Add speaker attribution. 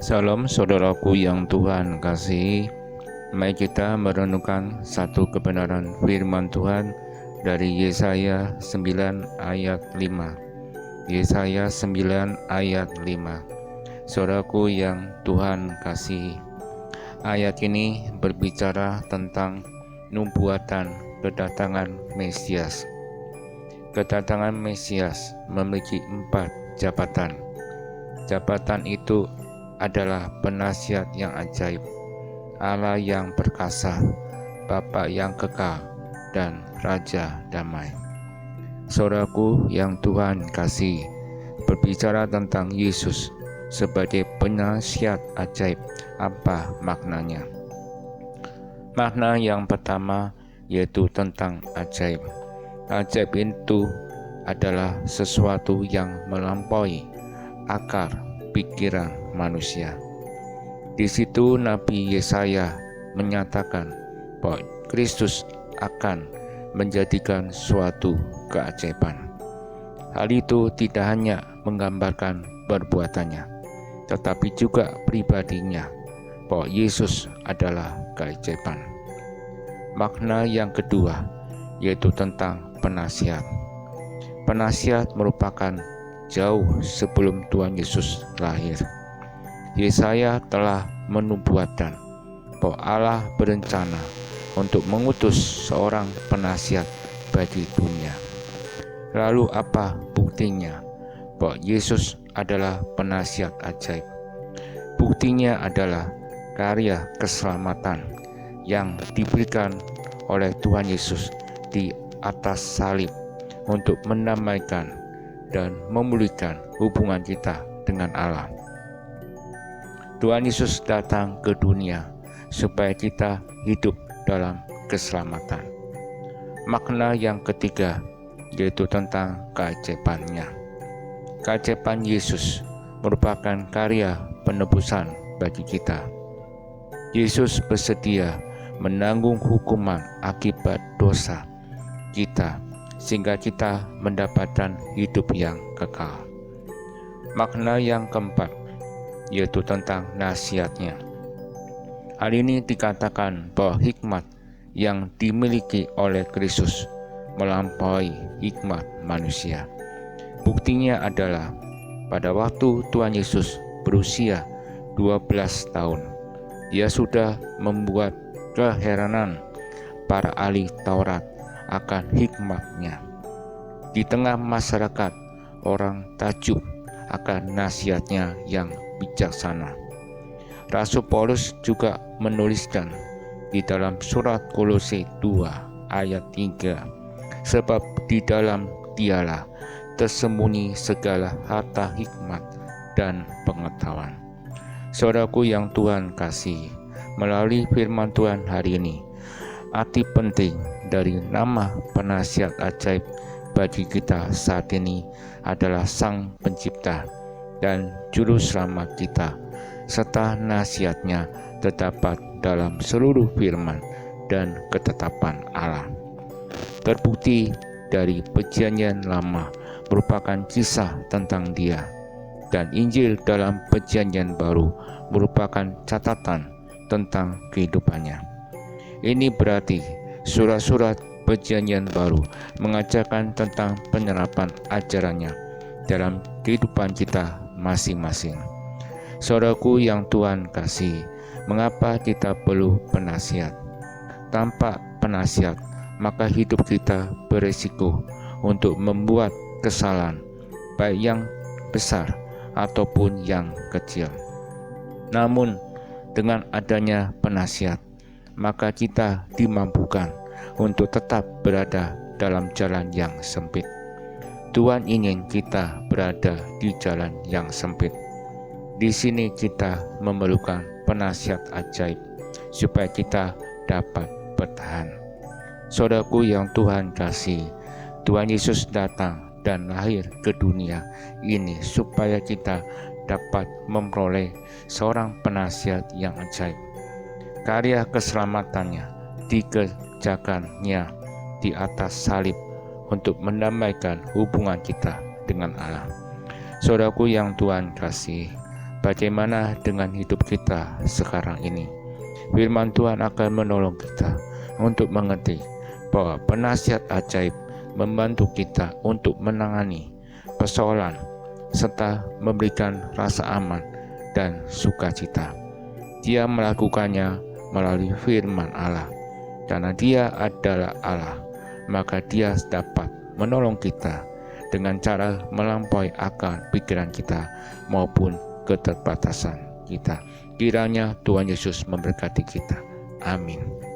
Speaker 1: Salam saudaraku yang Tuhan kasihi. Mari kita merenungkan satu kebenaran firman Tuhan dari Yesaya 9 ayat 5. Yesaya 9 ayat 5. Saudaraku yang Tuhan kasihi, ayat ini berbicara tentang nubuatan kedatangan Mesias. Kedatangan Mesias memiliki 4 jabatan. Jabatan itu adalah penasihat yang ajaib, Allah yang perkasa, Bapa yang kekal, dan Raja damai. Saudaraku yang Tuhan kasih, berbicara tentang Yesus sebagai penasihat ajaib, apa maknanya? Makna yang pertama yaitu tentang ajaib. Ajaib itu adalah sesuatu yang melampaui akal pikiran manusia. Di situ Nabi Yesaya menyatakan bahwa Kristus akan menjadikan suatu keajaiban. Hal itu tidak hanya menggambarkan perbuatannya, tetapi juga pribadinya, bahwa Yesus adalah keajaiban. Makna yang kedua yaitu tentang penasihat. Penasihat merupakan jauh sebelum Tuhan Yesus lahir. Yesaya telah menubuatkan bahwa Allah berencana untuk mengutus seorang penasihat bagi dunia. Lalu apa buktinya bahwa Yesus adalah penasihat ajaib? Buktinya adalah karya keselamatan yang diberikan oleh Tuhan Yesus di atas salib untuk mendamaikan dan memulihkan hubungan kita dengan Allah. Tuhan Yesus datang ke dunia supaya kita hidup dalam keselamatan. Makna yang ketiga yaitu tentang keajaibannya. Keajaiban Yesus merupakan karya penebusan bagi kita. Yesus bersedia menanggung hukuman akibat dosa kita, sehingga kita mendapatkan hidup yang kekal. Makna yang keempat yaitu tentang nasihatnya. Hal ini dikatakan bahwa hikmat yang dimiliki oleh Kristus melampaui hikmat manusia. Buktinya adalah pada waktu Tuhan Yesus berusia 12 tahun, Dia sudah membuat keheranan para ahli Taurat akan hikmatnya. Di tengah masyarakat, orang takjub akan nasihatnya yang bijaksana. Rasul Paulus juga menuliskan di dalam surat Kolose 2 ayat 3, sebab di dalam Dialah tersembunyi segala harta hikmat dan pengetahuan. Saudaraku yang Tuhan kasih, melalui firman Tuhan hari ini, arti penting dari nama penasihat ajaib bagi kita saat ini adalah Sang Pencipta dan Juru Selamat kita, serta nasihatnya terdapat dalam seluruh firman dan ketetapan Allah. Terbukti dari Perjanjian Lama merupakan kisah tentang Dia, dan Injil dalam Perjanjian Baru merupakan catatan tentang kehidupannya. Ini berarti surat-surat Perjanjian Baru mengajarkan tentang penerapan ajarannya dalam kehidupan kita masing-masing. Saudaraku yang Tuhan kasih, mengapa kita perlu penasihat? Tanpa penasihat, maka hidup kita beresiko untuk membuat kesalahan, baik yang besar ataupun yang kecil. Namun, dengan adanya penasihat, maka kita dimampukan untuk tetap berada dalam jalan yang sempit. Tuhan ingin kita berada di jalan yang sempit. Di sini kita memerlukan penasihat ajaib supaya kita dapat bertahan. Saudaraku yang Tuhan kasih, Tuhan Yesus datang dan lahir ke dunia ini supaya kita dapat memperoleh seorang penasihat yang ajaib. Karya keselamatannya dikerjakannya di atas salib untuk mendamaikan hubungan kita dengan Allah. Saudaraku yang Tuhan kasih, bagaimana dengan hidup kita sekarang ini? Firman Tuhan akan menolong kita untuk mengerti bahwa penasihat ajaib membantu kita untuk menangani persoalan serta memberikan rasa aman dan sukacita. Dia melakukannya melalui firman Allah. Karena Dia adalah Allah, maka Dia dapat menolong kita dengan cara melampaui akal pikiran kita maupun keterbatasan kita. Kiranya Tuhan Yesus memberkati kita. Amin.